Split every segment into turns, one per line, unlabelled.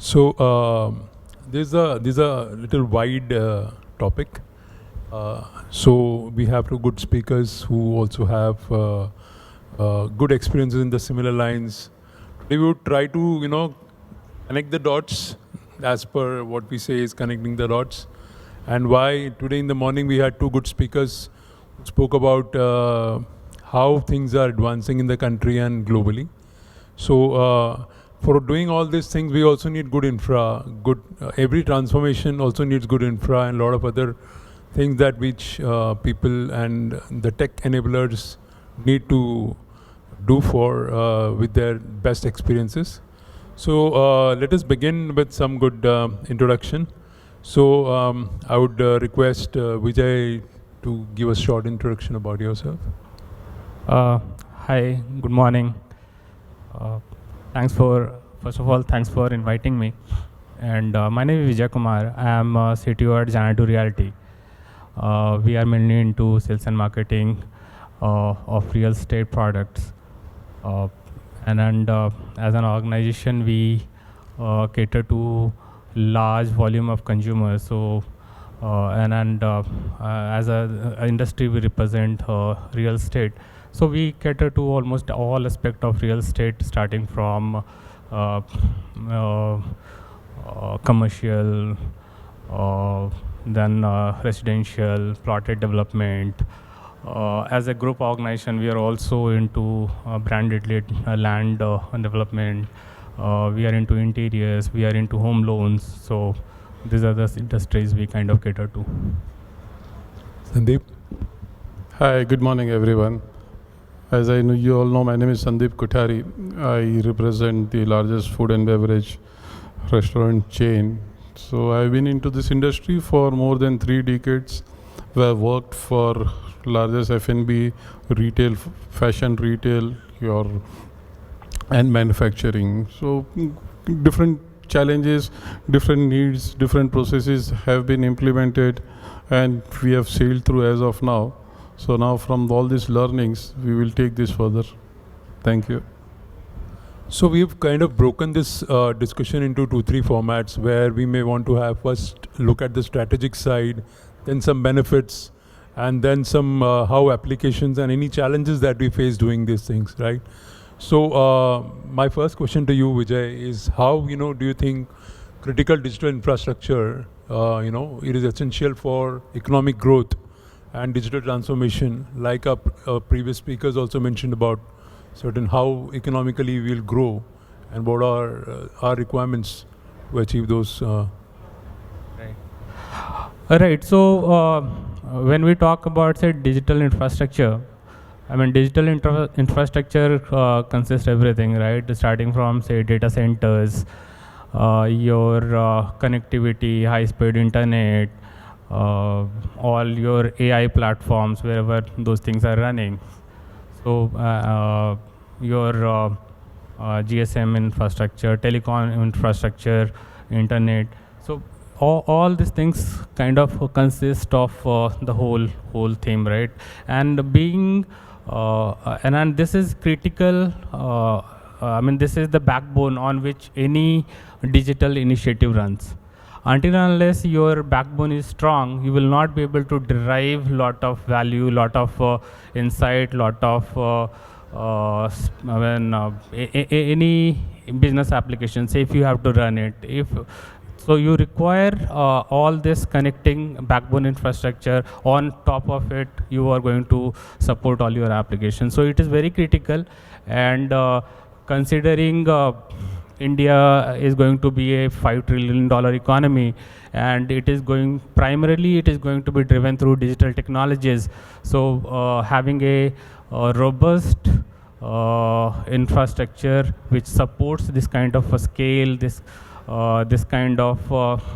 So there's a little wide topic. So we have two good speakers who also have good experiences in the similar lines. We would try to connect the dots as per what we say is connecting the dots. And why today in the morning we had two good speakers who spoke about how things are advancing in the country and globally. So for doing all these things, we also need good infra. Every transformation also needs good infra and a lot of other things that which people and the tech enablers need to do for with their best experiences. So let us begin with some good introduction. So I would request Vijay to give a short introduction about yourself.
Hi, good morning. First of all, thanks for inviting me. And my name is Vijay Kumar. I am CTO at Xanadu Realty. We are mainly into sales and marketing of real estate products. And as an organization, we cater to large volume of consumers. So, as an industry, we represent real estate. So we cater to almost all aspects of real estate, starting from commercial, then residential, plotted development. As a group organization, we are also into branded land development. We are into interiors, we are into home loans. So these are the industries we kind of cater to.
Sandeep?
Hi, good morning everyone. As you all know, my name is Sandeep Kothari. I represent the largest food and beverage restaurant chain. So I've been into this industry for more than 3 decades. Where I've worked for largest F&B, retail, fashion retail, and manufacturing. So different challenges, different needs, different processes have been implemented, and we have sailed through as of now. So now from all these learnings, we will take this further. Thank you.
So we've kind of broken this discussion into 2-3 formats where we may want to have first look at the strategic side, then some benefits, and then some how applications and any challenges that we face doing these things, right? So my first question to you, Vijay, is how do you think critical digital infrastructure it is essential for economic growth and digital transformation, like our previous speakers also mentioned about certain how economically we'll grow and what are our requirements to achieve those.
Right. All right. So when we talk about, say, digital infrastructure, I mean, digital infrastructure consists everything, right? Starting from, say, data centers, your connectivity, high-speed internet, all your AI platforms, wherever those things are running. So your GSM infrastructure, telecom infrastructure, internet. So all these things kind of consist of the whole theme, right? And being and this is critical. I mean, this is the backbone on which any digital initiative runs. Until and unless your backbone is strong, you will not be able to derive lot of value, lot of insight, lot of any business application. Say if you have to run it, so you require all this connecting backbone infrastructure. On top of it, you are going to support all your applications. So it is very critical, and considering India is going to be a $5 trillion economy, and it is going to be driven through digital technologies. So having a robust infrastructure which supports this kind of a scale, this kind of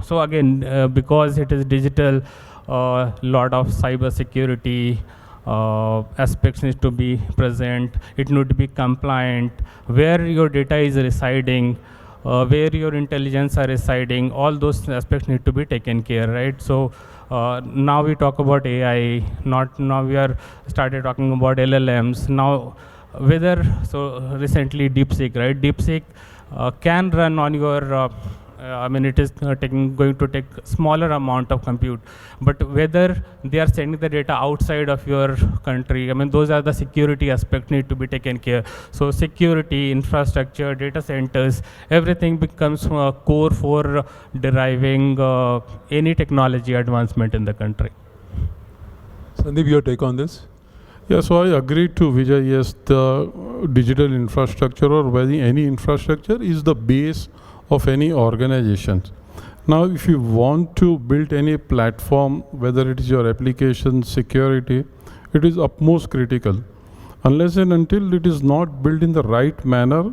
so again, because it is digital, lot of cyber security aspects need to be present. It need to be compliant. Where your data is residing, where your intelligence are residing, all those aspects need to be taken care, right? So now we talk about AI. Now we are started talking about LLMs. Now recently DeepSeek, right? DeepSeek can run on your it is going to take smaller amount of compute. But whether they are sending the data outside of your country, those are the security aspects need to be taken care. So security, infrastructure, data centers, everything becomes core for deriving any technology advancement in the country.
Sandeep, your take on this?
Yeah, so I agree to Vijay. Yes, the digital infrastructure or any infrastructure is the base of any organization. Now, if you want to build any platform, whether it is your application, security, it is utmost critical. Unless and until it is not built in the right manner,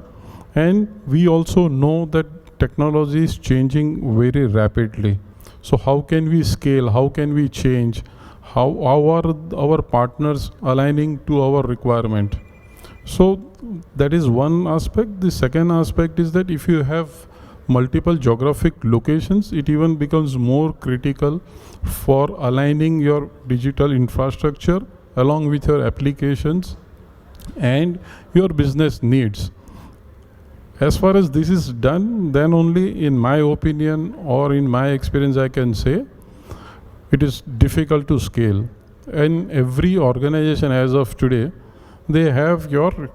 and we also know that technology is changing very rapidly. So how can we scale? How can we change? How are our partners aligning to our requirement? So that is one aspect. The second aspect is that if you have multiple geographic locations, it even becomes more critical for aligning your digital infrastructure along with your applications and your business needs. As far as this is done, then only in my opinion or in my experience I can say it is difficult to scale. And every organization as of today, they have your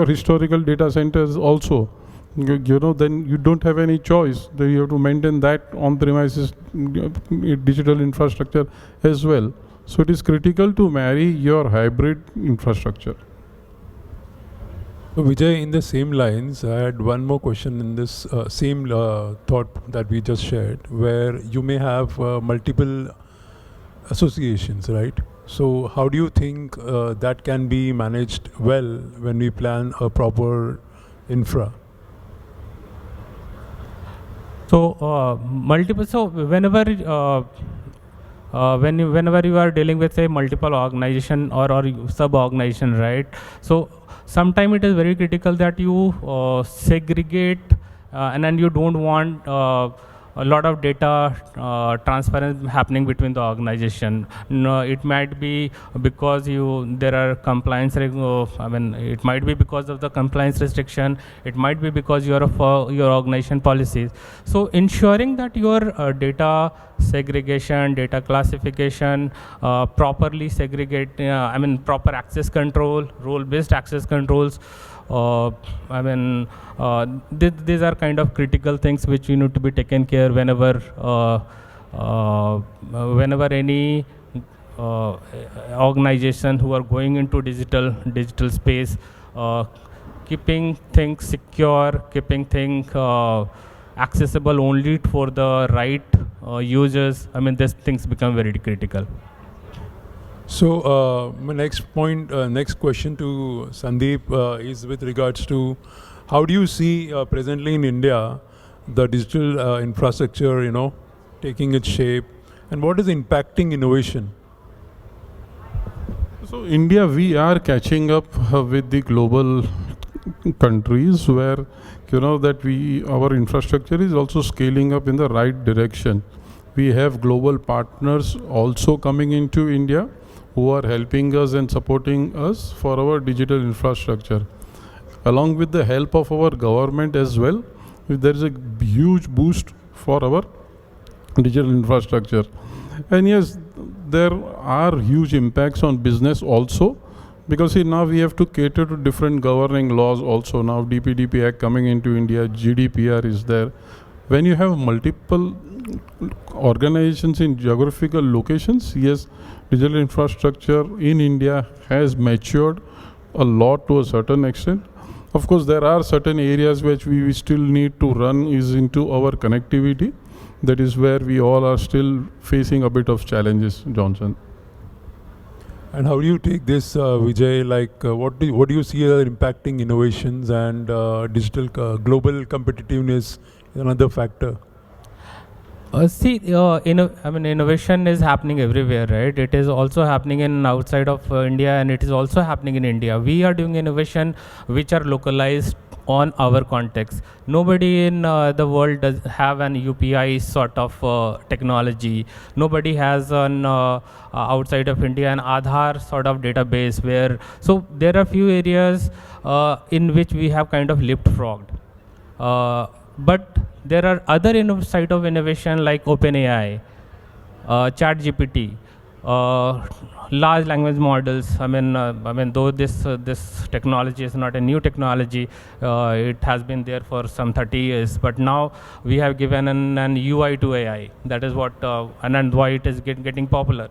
historical data centers also. Then you don't have any choice. Then you have to maintain that on-premises digital infrastructure as well. So it is critical to marry your hybrid infrastructure.
So Vijay, in the same lines, I had one more question in this same thought that we just shared, where you may have multiple associations, right? So how do you think that can be managed well when we plan a proper infra?
So multiple. So whenever whenever you are dealing with say multiple organization or sub-organization, right? So sometimes it is very critical that you segregate and then you don't want a lot of data transference happening between the organization. No, it might be because there are compliance. It might be because of the compliance restriction. It might be because your organization policies. So ensuring that your data segregation, data classification, properly segregate. Proper access control, role-based access controls. These are kind of critical things which you need to be taken care whenever any organization who are going into digital space, keeping things secure, keeping things accessible only for the right users. These things become very critical.
So my next question to Sandeep is with regards to how do you see presently in India the digital infrastructure, taking its shape, and what is impacting innovation?
So India, we are catching up with the global countries where that our infrastructure is also scaling up in the right direction. We have global partners also coming into India who are helping us and supporting us for our digital infrastructure. Along with the help of our government as well, there is a huge boost for our digital infrastructure. And yes, there are huge impacts on business also, because now we have to cater to different governing laws also. Now DPDP Act coming into India, GDPR is there. When you have multiple organizations in geographical locations, yes, digital infrastructure in India has matured a lot to a certain extent. Of course, there are certain areas which we still need to run is into our connectivity. That is where we all are still facing a bit of challenges, Johnson.
And how do you take this, Vijay? What do you see are impacting innovations and digital global competitiveness is another factor?
Innovation is happening everywhere, right? It is also happening in outside of India, and it is also happening in India. We are doing innovation which are localized on our context. Nobody in the world does have an UPI sort of technology. Nobody has an outside of India an Aadhaar sort of database where. So there are few areas in which we have kind of leapfrogged. But there are other side of innovation like OpenAI, ChatGPT, large language models. I mean, though this technology is not a new technology, it has been there for some 30 years. But now we have given an UI to AI. That is what and why it is getting popular.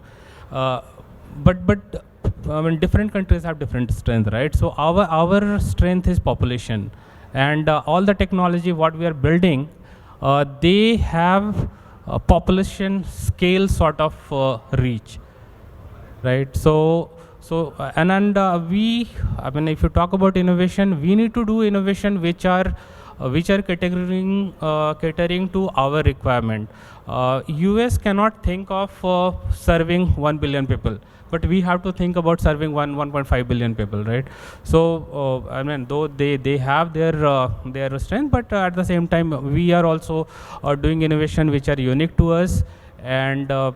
But I mean, different countries have different strength, right? So our strength is population, and all the technology what we are building, they have population scale sort of reach, right? So we, I mean, if you talk about innovation, we need to do innovation which are catering to our requirement. US cannot think of serving 1 billion people, but we have to think about serving 1.5 billion people, right? So I mean, though they have their strength, but at the same time we are also doing innovation which are unique to us. And I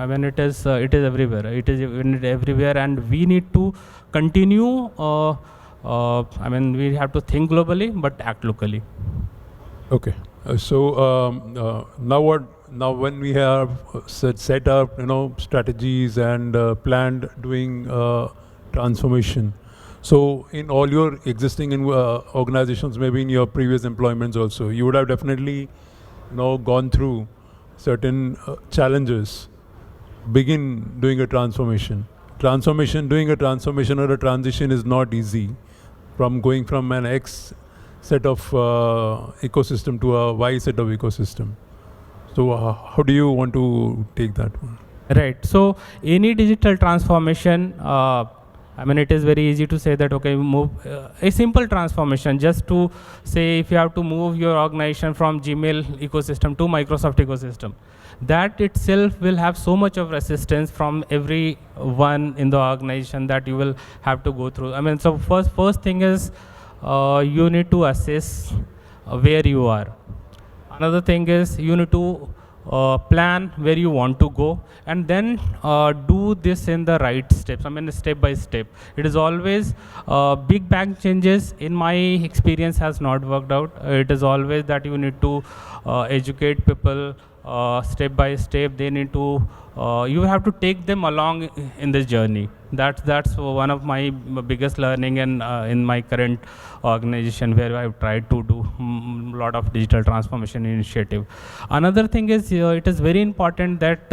mean, it is everywhere. It is everywhere, and we need to continue. I mean, we have to think globally, but act locally.
Okay. Now when we have set up, strategies and planned doing transformation. So in all your existing organizations, maybe in your previous employments also, you would have definitely, gone through certain challenges. Begin doing a transformation. Doing a transformation or a transition is not easy. From going from an X set of ecosystem to a Y set of ecosystem. So how do you want to take that one?
Right. So any digital transformation, I mean, it is very easy to say that, okay, move a simple transformation, just to say if you have to move your organization from Gmail ecosystem to Microsoft ecosystem, that itself will have so much of resistance from everyone in the organization that you will have to go through. I mean, so first thing is you need to assess where you are. Another thing is you need to plan where you want to go, and then do this in the right steps. I mean, step by step. It is always big bang changes, in my experience, has not worked out. It is always that you need to educate people step by step. They need to you have to take them along in this journey. That's one of my biggest learning, and in my current organization, where I've tried to do a lot of digital transformation initiative. Another thing is it is very important that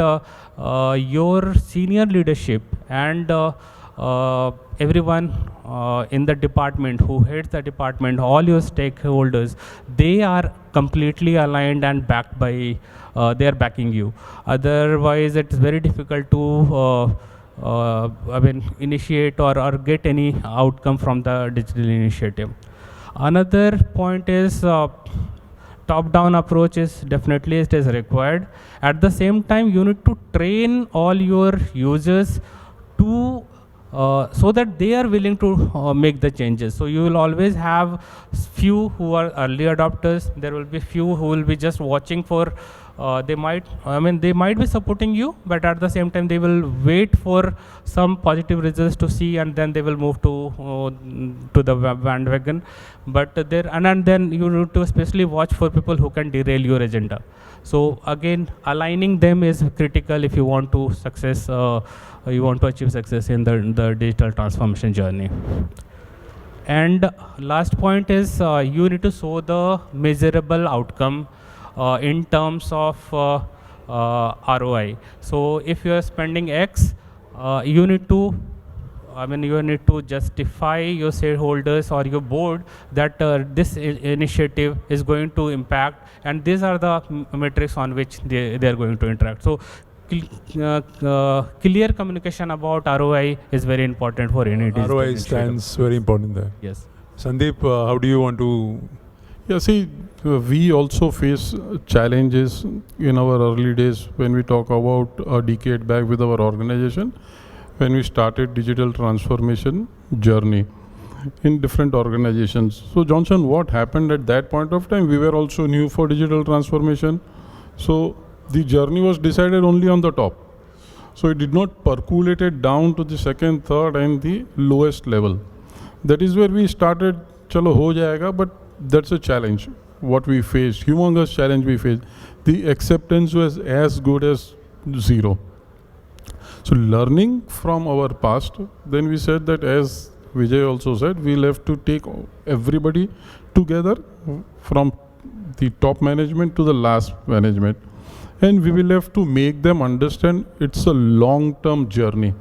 your senior leadership and everyone in the department, who heads the department, all your stakeholders, they are completely aligned and backed by they are backing you. Otherwise, it's very difficult to I mean, initiate or get any outcome from the digital initiative. Another point is top-down approach is definitely it is required. At the same time, you need to train all your users to so that they are willing to make the changes. So you will always have few who are early adopters. There will be few who will be just watching for. They might be supporting you, but at the same time they will wait for some positive results to see, and then they will move to the bandwagon. But then you need to especially watch for people who can derail your agenda. So again, aligning them is critical if you want to achieve success in the digital transformation journey. And last point is you need to show the measurable outcome in terms of ROI. So if you are spending X, you need to justify your shareholders or your board that this initiative is going to impact, and these are the metrics on which they are going to interact. So clear communication about ROI is very important for any digital
ROI
initiative.
stands very important there.
Yes.
Sandeep, how do you want to?
Yeah, see, we also face challenges in our early days when we talk about a decade back with our organization, when we started digital transformation journey in different organizations. So Johnson, what happened at that point of time? We were also new for digital transformation. So the journey was decided only on the top. So it did not percolate it down to the second, third and the lowest level. That is where we started, chalo ho jayega, but that's a challenge. what we faced, humongous challenge we faced, the acceptance was as good as zero. So learning from our past, then we said that, as Vijay also said, we'll have to take everybody together from the top management to the last management. And we will have to make them understand it's a long-term journey.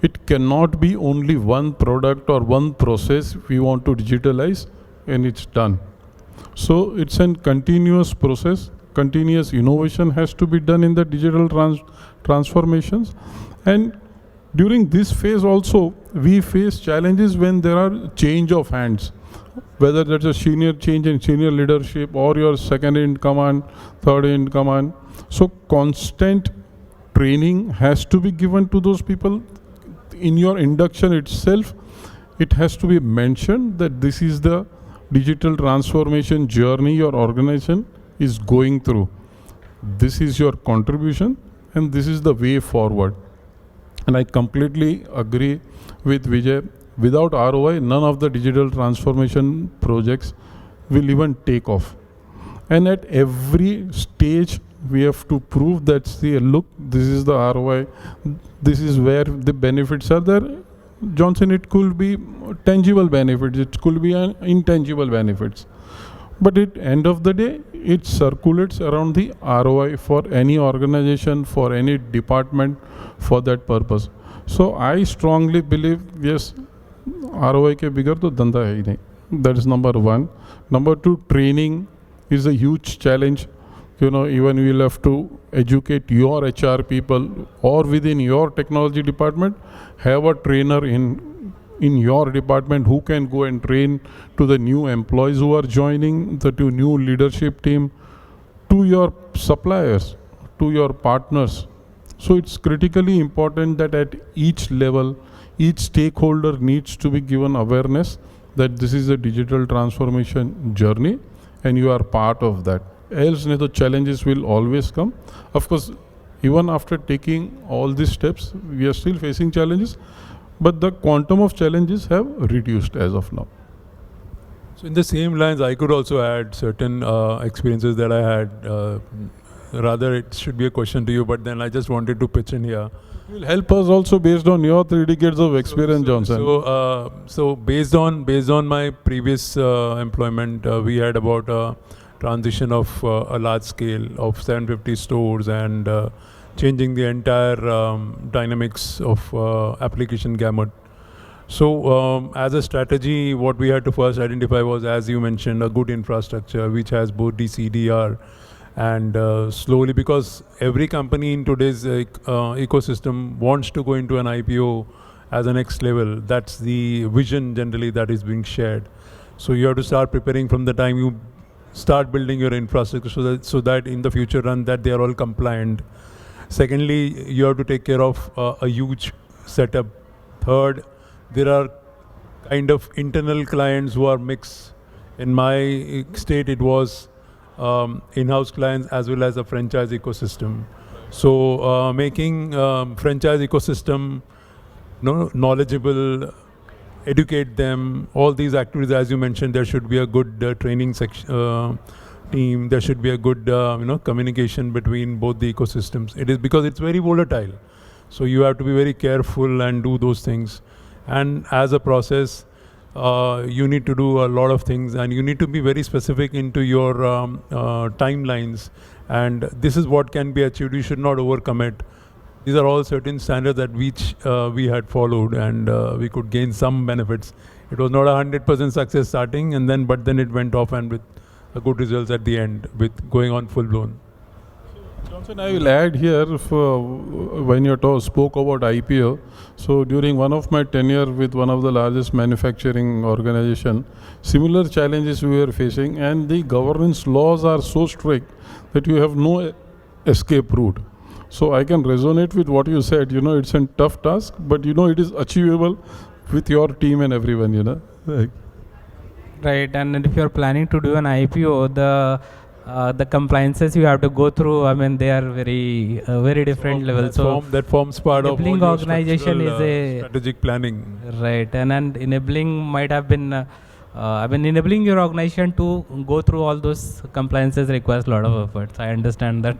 It cannot be only one product or one process we want to digitalize and it's done. So it's a continuous process. Continuous innovation has to be done in the digital transformations. And during this phase also, we face challenges when there are change of hands. Whether that's a senior change in senior leadership or your second in command, third in command. So constant training has to be given to those people. In your induction itself, it has to be mentioned that this is the digital transformation journey your organization is going through. This is your contribution and this is the way forward. And I completely agree with Vijay. Without ROI, none of the digital transformation projects will even take off. And at every stage, we have to prove that, see, look, this is the ROI, this is where the benefits are there. Johnson, it could be tangible benefits, it could be intangible benefits. But at end of the day, it circulates around the ROI for any organization, for any department, for that purpose. So I strongly believe, yes, ROI ke bigger to dhanda hai hi nahi. That is number one. Number two, training is a huge challenge. You know, even you will have to educate your HR people or within your technology department, have a trainer in your department who can go and train to the new employees who are joining, the new leadership team, to your suppliers, to your partners. So it's critically important that at each level, each stakeholder needs to be given awareness that this is a digital transformation journey and you are part of that. Else the challenges will always come. Of course, even after taking all these steps, we are still facing challenges, but the quantum of challenges have reduced as of now.
So in the same lines, I could also add certain experiences that I had. Rather, it should be a question to you, but then I just wanted to pitch in here.
It will help us also based on your 3 decades of experience, Johnson.
So based on my previous employment, we had about a transition of a large scale of 750 stores and changing the entire dynamics of application gamut. So as a strategy, what we had to first identify was, as you mentioned, a good infrastructure which has both DCDR and slowly, because every company in today's ecosystem wants to go into an IPO as a next level. That's the vision generally that is being shared. So you have to start preparing from the time you start building your infrastructure so that in the future run that they are all compliant. Secondly, you have to take care of a huge setup. Third, there are kind of internal clients who are mixed. In my state, it was in-house clients as well as a franchise ecosystem. So making franchise ecosystem knowledgeable, educate them, all these activities, as you mentioned, there should be a good training team, there should be a good communication between both the ecosystems. It is because it's very volatile. So you have to be very careful and do those things. And as a process, you need to do a lot of things and you need to be very specific into your timelines. And this is what can be achieved. You should not overcommit. These are all certain standards that which we had followed and we could gain some benefits. It was not 100% success starting but then it went off and with good results at the end with going on full blown.
Johnson, I will add here, when you spoke about IPO, so during one of my tenure with one of the largest manufacturing organization, similar challenges we were facing, and the governance laws are so strict that you have no escape route. So I can resonate with what you said, it's a tough task, but it is achievable with your team and everyone,
Right, and if you're planning to do an IPO, the compliances you have to go through, I mean, they are very different levels. So
that forms part of
enabling organization is a
strategic planning.
Right, and enabling might have been enabling your organization to go through all those compliances requires a lot of efforts. I understand that.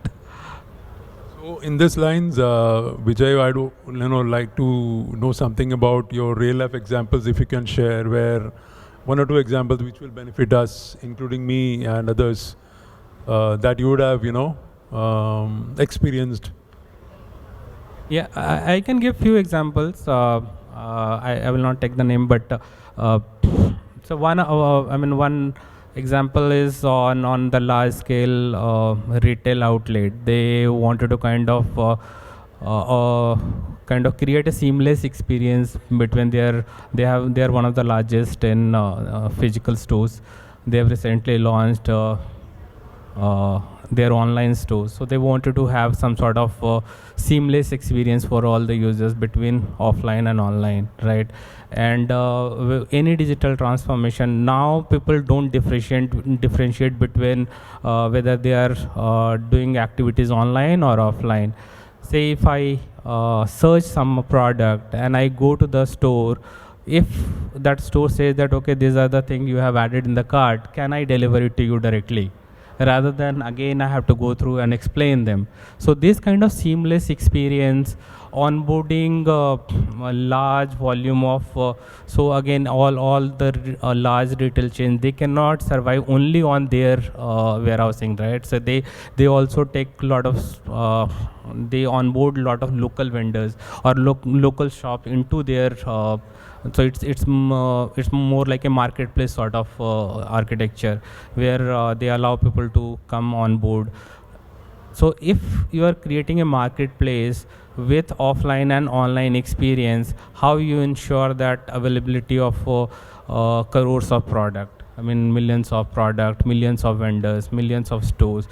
So in this lines, Vijay, I do like to know something about your real life examples, if you can share, where one or two examples which will benefit us, including me and others, that you would have experienced.
Yeah, I can give few examples. I will not take the name, but so one example is on the large scale retail outlet. They wanted to kind of create a seamless experience between they are one of the largest in physical stores. They have recently launched their online stores, so they wanted to have some sort of seamless experience for all the users between offline and online, right? And any digital transformation, now people don't differentiate between whether they are doing activities online or offline. Say if I search some product and I go to the store, if that store says that okay, these are the things you have added in the cart, can I deliver it to you directly, rather than again I have to go through and explain them. So this kind of seamless experience, onboarding a large volume of so again all the large retail chains, they cannot survive only on their warehousing, right? So they also take a lot of they onboard a lot of local vendors or local shop into their so it's more like a marketplace sort of architecture, where they allow people to come on board. So if you are creating a marketplace with offline and online experience, how you ensure that availability of crores of product, millions of product, millions of vendors, millions of stores,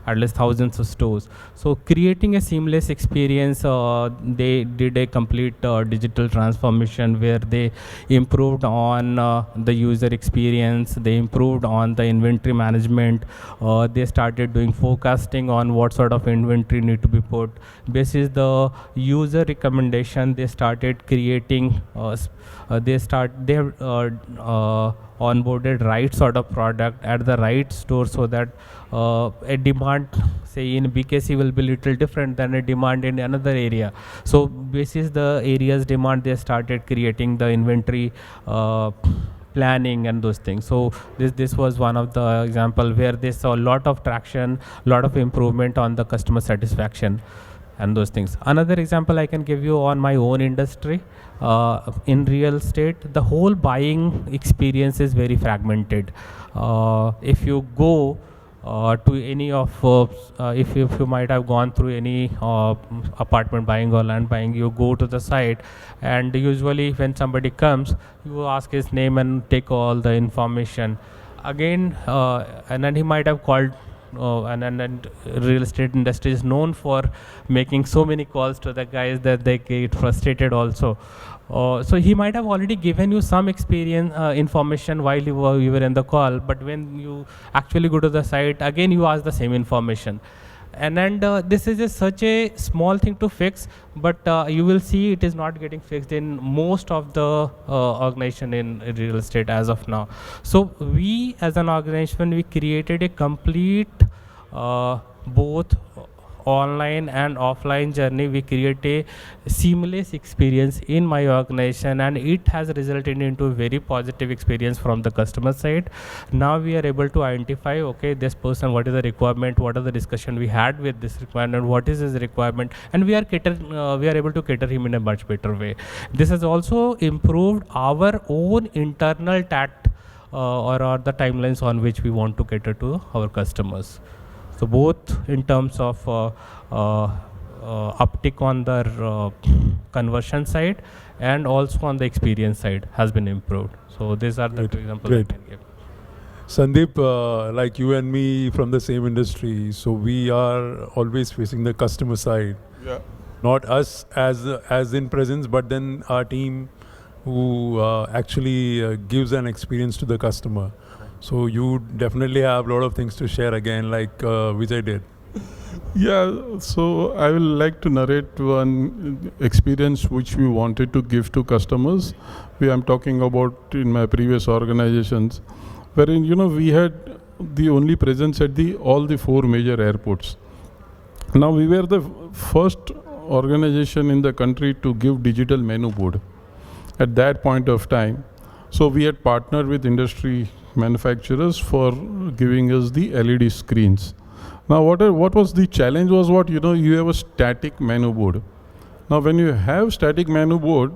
at least thousands of stores. So creating a seamless experience, they did a complete digital transformation where they improved on the user experience, they improved on the inventory management, they started doing forecasting on what sort of inventory need to be put. Basis the user recommendation, they started creating they onboarded right sort of product at the right store, so that a demand say in BKC will be little different than a demand in another area. So basis the area's demand, they started creating the inventory planning and those things. So this was one of the example where they saw a lot of traction, lot of improvement on the customer satisfaction and those things. Another example I can give you on my own industry, in real estate, the whole buying experience is very fragmented. If you go to any of if you might have gone through any apartment buying or land buying, you go to the site, and usually when somebody comes, you ask his name and take all the information again, and then he might have called and real estate industry is known for making so many calls to the guys that they get frustrated also. So he might have already given you some experience information while you were in the call, but when you actually go to the site, again you ask the same information. And this is just such a small thing to fix, but you will see it is not getting fixed in most of the organization in real estate as of now. So we as an organization, we created a complete both online and offline journey. We create a seamless experience in my organization, and it has resulted into a very positive experience from the customer side. Now we are able to identify, okay, this person, what is the requirement, what are the discussion we had with this requirement, what is his requirement, and we are able to cater him in a much better way. This has also improved our own internal TAT or the timelines on which we want to cater to our customers. So both in terms of uptick on the conversion side and also on the experience side has been improved. So these are the two examples I can give.
Sandeep, like you and me from the same industry, so we are always facing the customer side.
Yeah.
Not us as in presence, but then our team who actually gives an experience to the customer. So you definitely have a lot of things to share again, like Vijay did.
Yeah, so I will like to narrate one experience which we wanted to give to customers. I'm talking about in my previous organizations, wherein we had the only presence at the all the four major airports. Now we were the first organization in the country to give digital menu board at that point of time. So we had partnered with industry manufacturers for giving us the LED screens. Now what was the challenge was what you have a static menu board. Now when you have static menu board,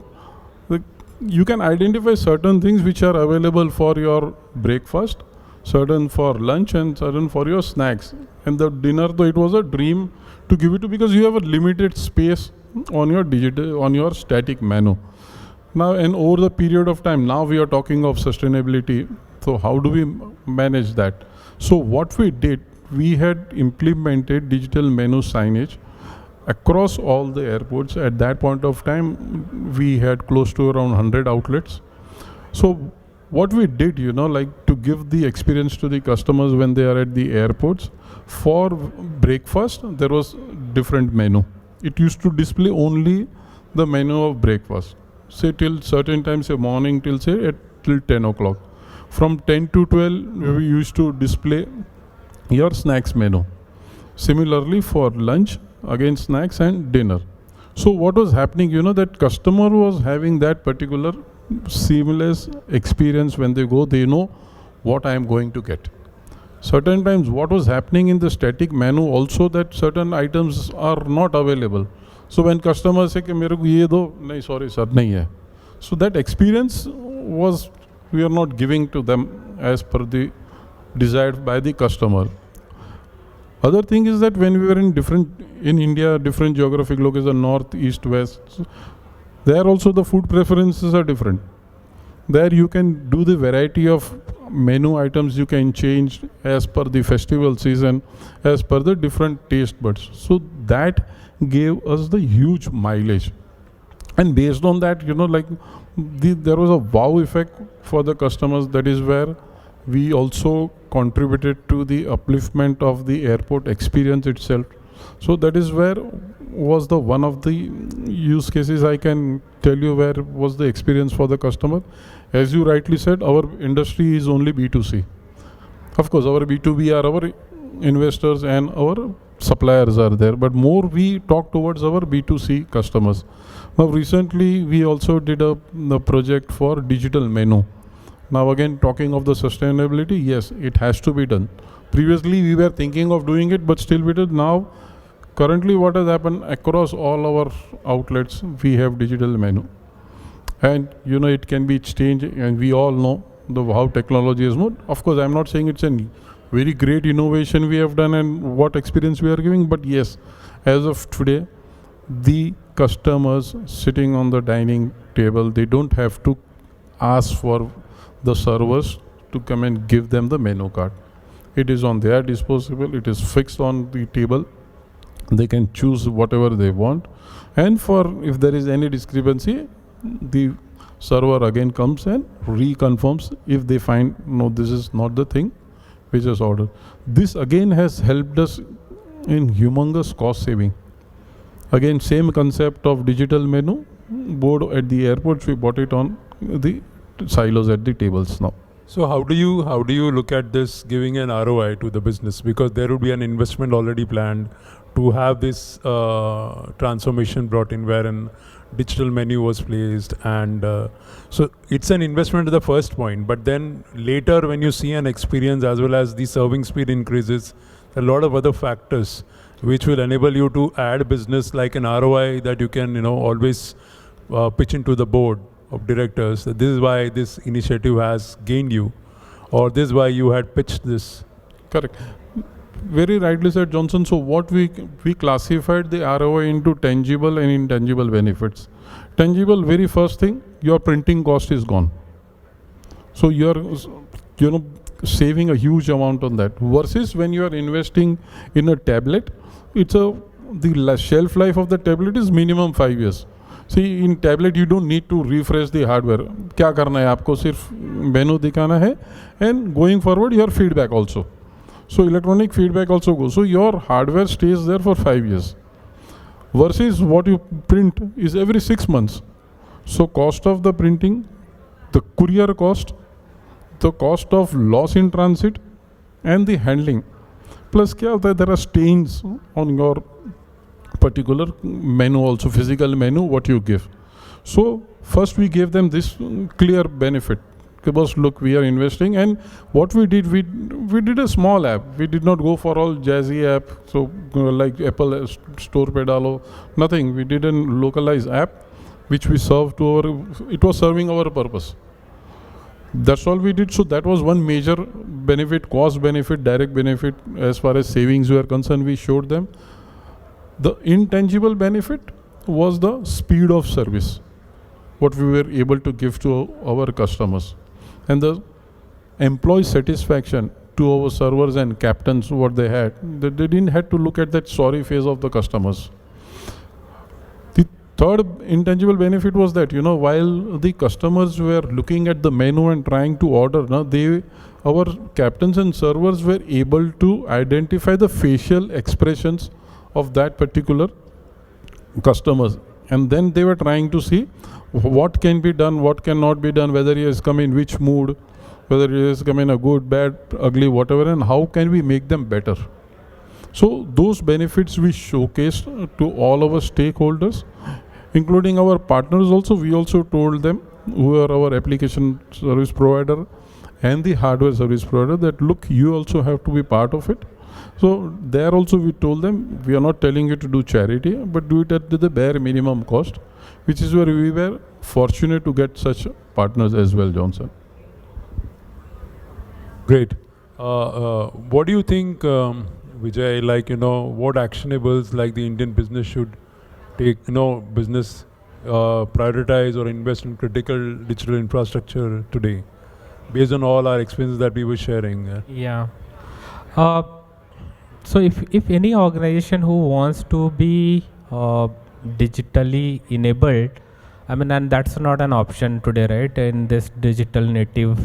you can identify certain things which are available for your breakfast, certain for lunch, and certain for your snacks. And the dinner, though it was a dream to give it to, because you have a limited space on your static menu. Now, and over the period of time, now we are talking of sustainability. So how do we manage that? So what we did, we had implemented digital menu signage across all the airports. At that point of time, we had close to around 100 outlets. So what we did, like to give the experience to the customers when they are at the airports, for breakfast, there was different menu. It used to display only the menu of breakfast. Say till certain times, say morning till 10 o'clock. From 10 to 12, we used to display your snacks menu. Similarly for lunch, again snacks and dinner. So what was happening, that customer was having that particular seamless experience. When they go, they know what I am going to get. Certain times what was happening in the static menu also, that certain items are not available. So when customers say कि मेरे को ये दो, नहीं sorry sir नहीं है. So that experience was, we are not giving to them as per the desired by the customer. Other thing is that when we were in India, different geographic locations, north, east, west, there also the food preferences are different. There you can do the variety of menu items, you can change as per the festival season, as per the different taste buds. So that gave us the huge mileage. And based on that, there was a wow effect for the customers. That is where we also contributed to the upliftment of the airport experience itself. So that is where was the one of the use cases I can tell you where was the experience for the customer. As you rightly said, our industry is only B2C. Of course, our B2B are our investors and our suppliers are there, but more we talk towards our B2C customers. Now recently we also did a project for digital menu. Now again, talking of the sustainability, yes, it has to be done. Previously we were thinking of doing it, but still we did. Now currently what has happened, across all our outlets we have digital menu, and it can be changed, and we all know how technology is moved. Of course, I'm not saying it's a very great innovation we have done and what experience we are giving, but yes, as of today, the customers sitting on the dining table, they don't have to ask for the servers to come and give them the menu card. It is on their disposable, it is fixed on the table. They can choose whatever they want, and for if there is any discrepancy, the server again comes and reconfirms if they find no, this is not the thing which is ordered. This again has helped us in humongous cost saving. Again, same concept of digital menu board at the airports, we bought it on the silos at the tables now.
So how do you look at this giving an ROI to the business? Because there would be an investment already planned to have this transformation brought in, wherein digital menu was placed, and so it's an investment at the first point. But then later, when you see an experience as well as the serving speed increases, a lot of other factors which will enable you to add business like an ROI that you can always pitch into the board of directors. That this is why this initiative has gained you, or this is why you had pitched this.
Correct. Very rightly said, Johnson. So what we classified the ROI into tangible and intangible benefits. Tangible, very first thing, your printing cost is gone. So you're saving a huge amount on that. Versus when you are investing in a tablet, the shelf life of the tablet is minimum 5 years. See, in tablet you don't need to refresh the hardware. क्या करना है आपको, सिर्फ मेनू दिखाना है, and going forward your feedback also. So electronic feedback also goes. So your hardware stays there for 5 years. Versus what you print is every 6 months. So cost of the printing, the courier cost, the cost of loss in transit, and the handling. Plus there are stains on your particular menu also, physical menu, what you give. So first we gave them this clear benefit. Because look, we are investing, and what we did a small app. We did not go for all jazzy app, so like Apple Store Pedalo, nothing. We did a localized app which we served to our, it was serving our purpose. That's all we did. So that was one major benefit, cost benefit, direct benefit. As far as savings were concerned, we showed them. The intangible benefit was the speed of service, what we were able to give to our customers. And the employee satisfaction to our servers and captains, what they had, they didn't have to look at that sorry face of the customers. The third intangible benefit was that, while the customers were looking at the menu and trying to order, our captains and servers were able to identify the facial expressions of that particular customers. And then they were trying to see what can be done, what cannot be done, whether he has come in which mood, whether he has come in a good, bad, ugly, whatever, and how can we make them better. So those benefits we showcased to all our stakeholders, including our partners also. We also told them, who are our application service provider and the hardware service provider, that look, you also have to be part of it. So there also we told them, we are not telling you to do charity, but do it at the bare minimum cost, which is where we were fortunate to get such partners as well, Johnson.
Great. What do you think, Vijay, what actionables like the Indian business should take, business prioritize or invest in critical digital infrastructure today, based on all our experiences that we were sharing?
Yeah. So if any organization who wants to be digitally enabled, and that's not an option today, right? In this digital native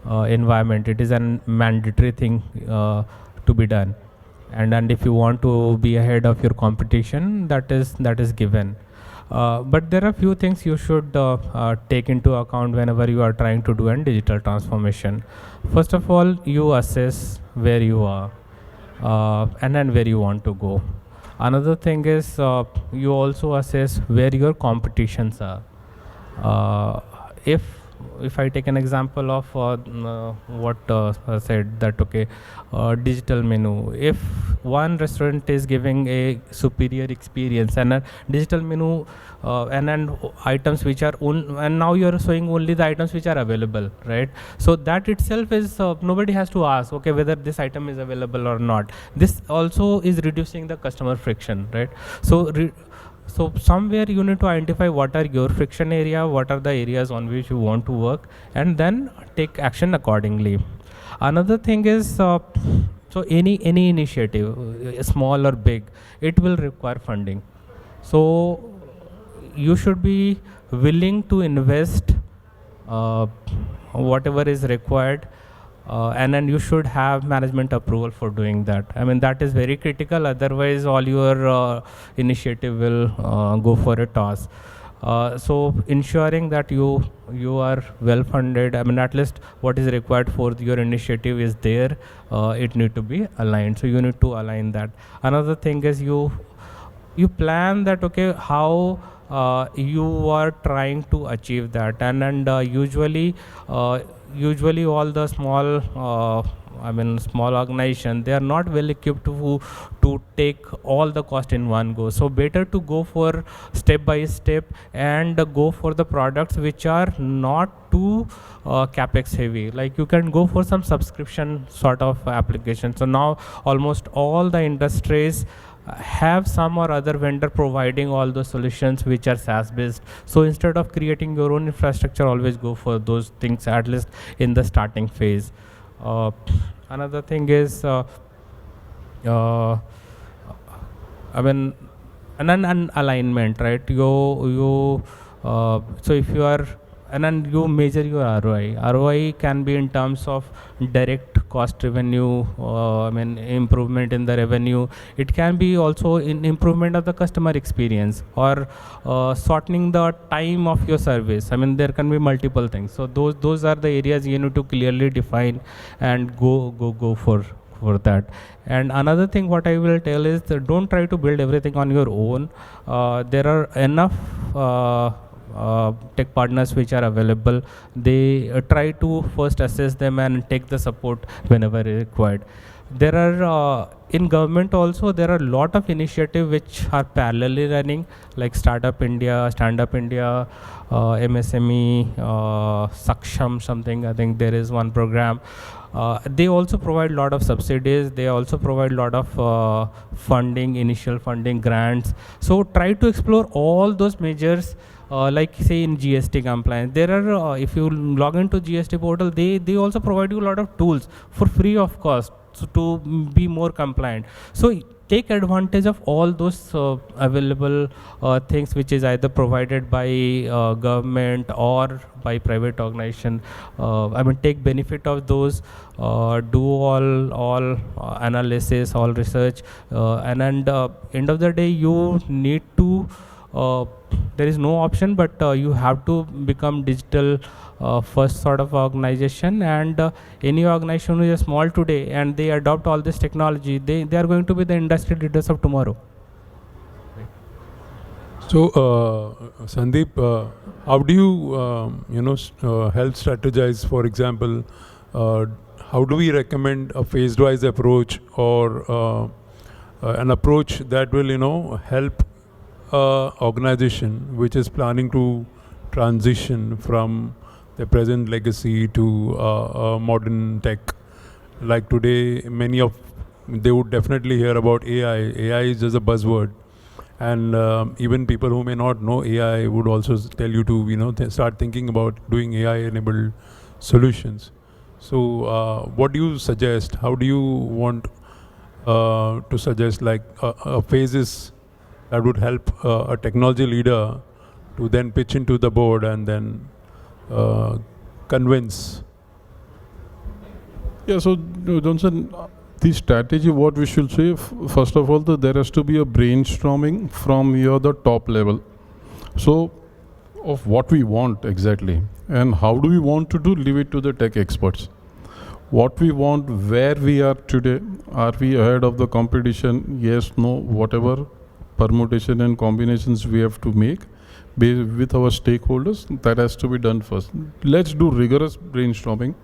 environment, it is a mandatory thing to be done. And if you want to be ahead of your competition, that is given. But there are few things you should take into account whenever you are trying to do a digital transformation. First of all, you assess where you are and then where you want to go. Another thing is you also assess where your competitions are. If I take an example of what I said, that digital menu. If one restaurant is giving a superior experience and a digital menu and then items which are and now you are showing only the items which are available, right? So that itself is nobody has to ask whether this item is available or not. This also is reducing the customer friction, right? So somewhere you need to identify what are your friction area, what are the areas on which you want to work, and then take action accordingly. Another thing is, so any initiative, small or big, it will require funding. So you should be willing to invest whatever is required. And then you should have management approval for doing that. That is very critical, otherwise all your initiative will go for a toss. So ensuring that you are well funded, at least what is required for your initiative is there, it need to be aligned. So you need to align that. Another thing is you plan that how you are trying to achieve that, and usually all the small small organization, they are not well equipped to take all the cost in one go. So better to go for step by step and go for the products which are not too capex heavy. Like you can go for some subscription sort of application. So now almost all the industries have some or other vendor providing all the solutions which are SaaS based. So instead of creating your own infrastructure, always go for those things, at least in the starting phase. Another thing is an alignment, right? So if you are and then you measure your ROI. ROI can be in terms of direct cost revenue, improvement in the revenue. It can be also in improvement of the customer experience, or shortening the time of your service. There can be multiple things. So those are the areas you need to clearly define and go for that. And another thing what I will tell is that don't try to build everything on your own. There are enough tech partners which are available. They try to first assess them and take the support whenever required. There are in government also there are a lot of initiatives which are parallelly running, like Startup India, Stand Up India, MSME, Saksham something. I think there is one program. They also provide a lot of subsidies. They also provide a lot of funding, initial funding, grants. So try to explore all those measures. Like say in GST compliance, there are if you log into GST portal, they also provide you a lot of tools for free of cost, so to be more compliant. So take advantage of all those available things which is either provided by government or by private organization. Take benefit of those, do all analysis, all research, and end of the day you need to there is no option, but you have to become digital first sort of organization. And any organization who is small today and they adopt all this technology, they are going to be the industry leaders of tomorrow.
So Sandeep, how do you help strategize? For example, how do we recommend a phase-wise approach, or an approach that will help organization which is planning to transition from the present legacy to modern tech? Like today, they would definitely hear about AI. AI is just a buzzword, and even people who may not know AI would also tell you to start thinking about doing AI-enabled solutions. So what do you suggest? How do you want to suggest like phases that would help a technology leader to then pitch into the board and then convince?
Yeah, so Johnson, the strategy, what we should say, first of all, there has to be a brainstorming from the top level. So, of what we want exactly, and how do we want to do, leave it to the tech experts. What we want, where we are today, are we ahead of the competition? Yes, no, whatever permutation and combinations we have to make with our stakeholders, that has to be done first. Let's do rigorous brainstorming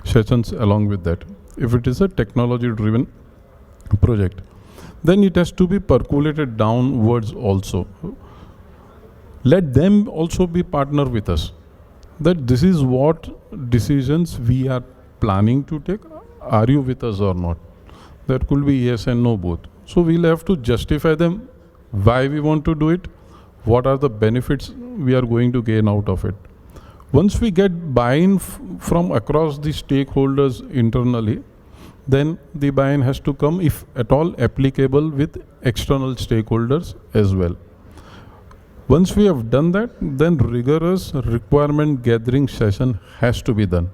sessions along with that. If it is a technology driven project, then it has to be percolated downwards also. Let them also be partner with us, that this is what decisions we are planning to take. Are you with us or not? There could be yes and no both. So we'll have to justify them why we want to do it, what are the benefits we are going to gain out of it. Once we get buy-in from across the stakeholders internally, then the buy-in has to come, if at all applicable, with external stakeholders as well. Once we have done that, then rigorous requirement gathering session has to be done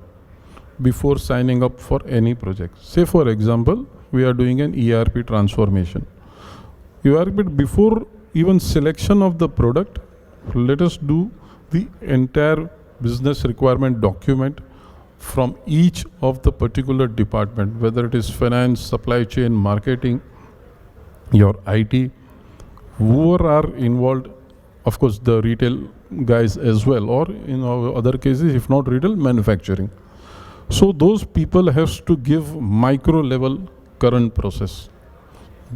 before signing up for any project. Say for example, we are doing an ERP transformation. Before even selection of the product, let us do the entire business requirement document from each of the particular department, whether it is finance, supply chain, marketing, your IT, whoever are involved, of course the retail guys as well, or in other cases, if not retail, manufacturing. So those people have to give micro level current process.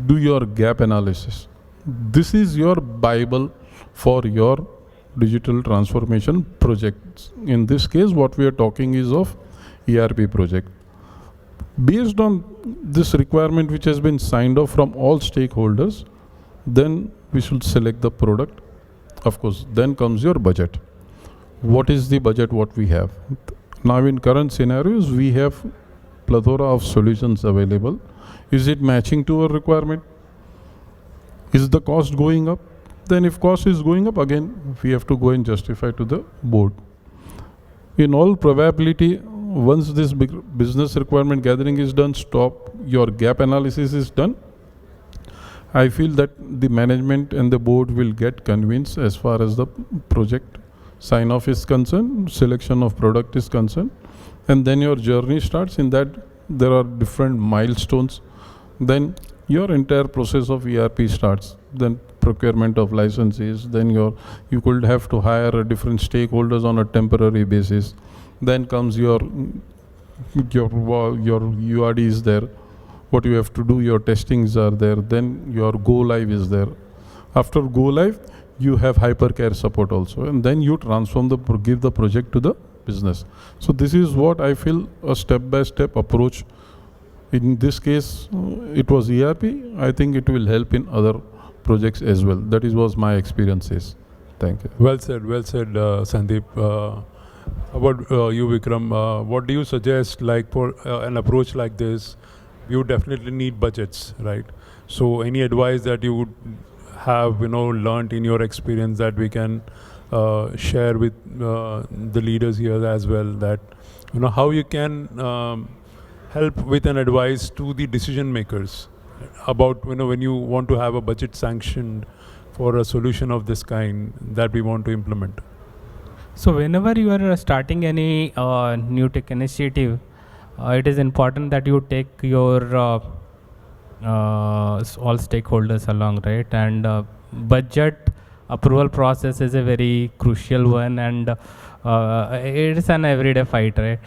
Do your gap analysis. This is your Bible for your digital transformation projects. In this case, what we are talking is of ERP project. Based on this requirement which has been signed off from all stakeholders, then we should select the product. Of course, then comes your budget. What is the budget what we have? Now in current scenarios, we have plethora of solutions available. Is it matching to our requirement? Is the cost going up? Then if cost is going up, again, we have to go and justify to the board. in all probability, once this business requirement gathering is done, your gap analysis is done, I feel that the management and the board will get convinced as far as the project sign off is concerned, selection of product is concerned, and then your journey starts. In that there are different milestones. Then your entire process of ERP starts. Then procurement of licenses. Then you could have to hire different stakeholders on a temporary basis. Then comes your URD is there. What you have to do, your testings are there. Then your go live is there. After go live, you have hypercare support also, and then you give the project to the business. So this is what I feel a step-by-step approach. In this case, it was ERP. I think it will help in other projects as well. That was my experiences. Thank you.
Well said, Sandeep. About you, Vikram, what do you suggest, like for an approach like this? You definitely need budgets, right? So any advice that you would have, learned in your experience that we can share with the leaders here as well, that, how you can help with an advice to the decision makers about, when you want to have a budget sanctioned for a solution of this kind that we want to implement?
So whenever you are starting any new tech initiative, it is important that you take your all stakeholders along, right? And budget approval process is a very crucial one, and it is an everyday fight, right?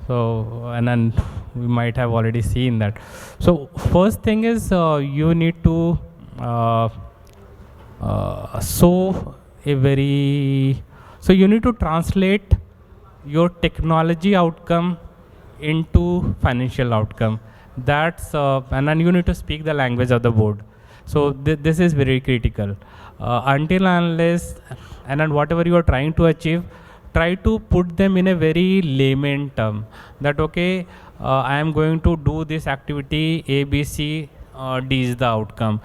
So, and then we might have already seen that. So first thing is you need to you need to translate your technology outcome into financial outcome. That's and then you need to speak the language of the board. So this is very critical. Until unless and then whatever you are trying to achieve, try to put them in a very layman term. That okay, I am going to do this activity A, B, C, D is the outcome.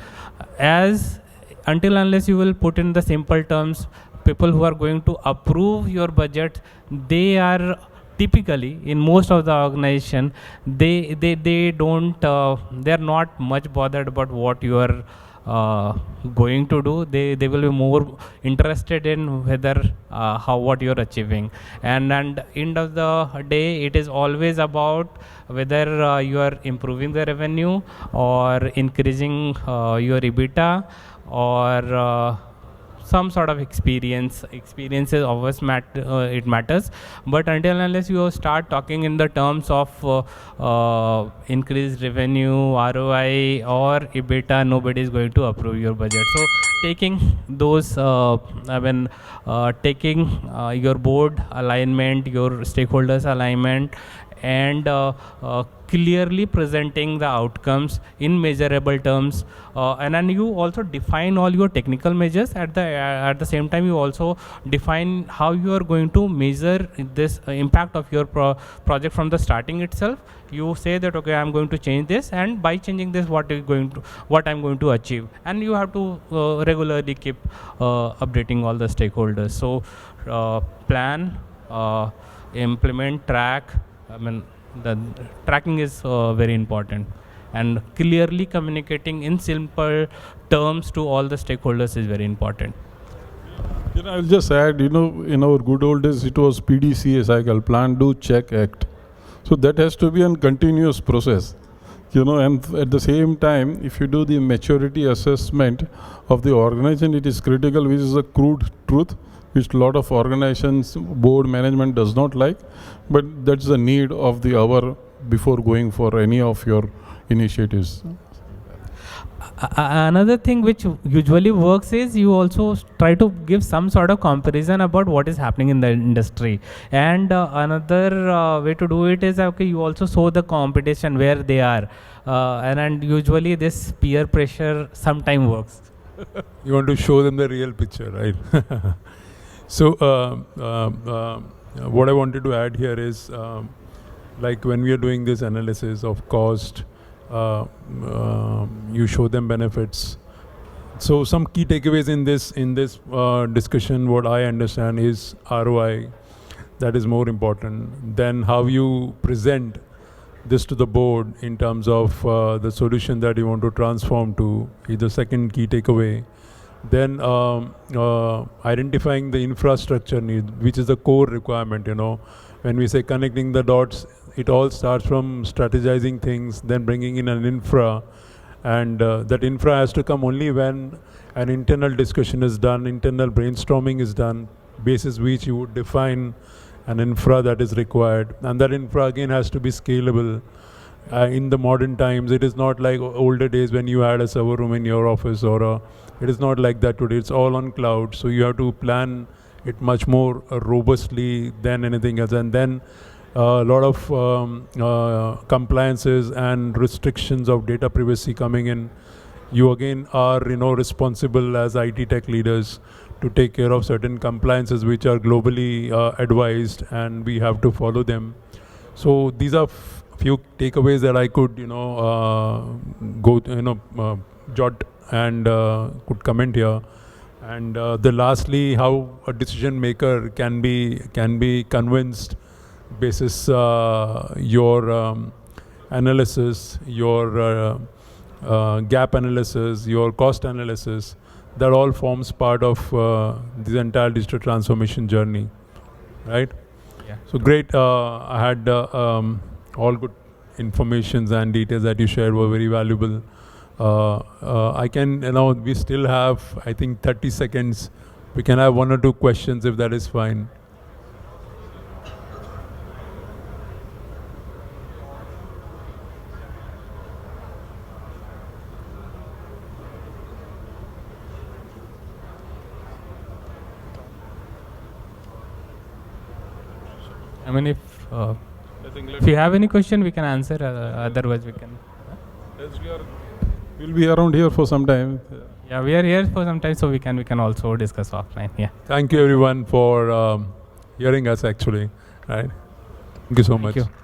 Until unless you will put in the simple terms, people who are going to approve your budget, they are typically in most of the organization, they don't they are not much bothered about what you are going to do. They will be more interested in whether what you are achieving, and end of the day, it is always about whether you are improving the revenue or increasing your EBITDA or some sort of experiences always it matters. But until unless you start talking in the terms of increased revenue, ROI or EBITDA, nobody is going to approve your budget. So taking those taking your board alignment, your stakeholders alignment, and clearly presenting the outcomes in measurable terms, and then you also define all your technical measures. At the same time, you also define how you are going to measure this impact of your project from the starting itself. You say that okay, I'm going to change this, and by changing this, what I'm going to achieve, and you have to regularly keep updating all the stakeholders. So plan, implement, track. The tracking is very important, and clearly communicating in simple terms to all the stakeholders is very important.
I'll just add, in our good old days, it was PDCA cycle, plan, do, check, act. So that has to be a continuous process, and at the same time, if you do the maturity assessment of the organization, it is critical, which is a crude truth, which a lot of organizations, board management does not like, but that's the need of the hour before going for any of your initiatives.
Another thing which usually works is you also try to give some sort of comparison about what is happening in the industry, and another way to do it is okay, you also show the competition where they are, and usually this peer pressure sometimes works.
You want to show them the real picture, right? So what I wanted to add here is like when we are doing this analysis of cost, you show them benefits. So some key takeaways in this discussion, what I understand is ROI. that is more important. Then how you present this to the board in terms of the solution that you want to transform to is the second key takeaway. Then identifying the infrastructure need, which is the core requirement. When we say connecting the dots, it all starts from strategizing things, then bringing in an infra, and that infra has to come only when an internal discussion is done, internal brainstorming is done, basis which you would define an infra that is required, and that infra again has to be scalable. In the modern times, it is not like older days when you had a server room in your office, it is not like that today. It's all on cloud, so you have to plan it much more robustly than anything else. And then a lot of compliances and restrictions of data privacy coming in. You again are responsible as IT tech leaders to take care of certain compliances which are globally advised, and we have to follow them. So these are few takeaways that I could jot and could comment here. And the lastly, how a decision maker can be convinced basis your analysis, your gap analysis, your cost analysis. That all forms part of this entire digital transformation journey, right?
Yeah.
So great. I had all good informations and details that you shared were very valuable. I can, we still have, I think, 30 seconds. We can have 1 or 2 questions if that is fine.
I mean, if you have any question, we can answer. Otherwise, we can.
We'll be around here for some time.
Yeah, we are here for some time, so we can also discuss offline. Yeah.
Thank you, everyone, for hearing us. Actually, right? Thank you so much.
Thank you.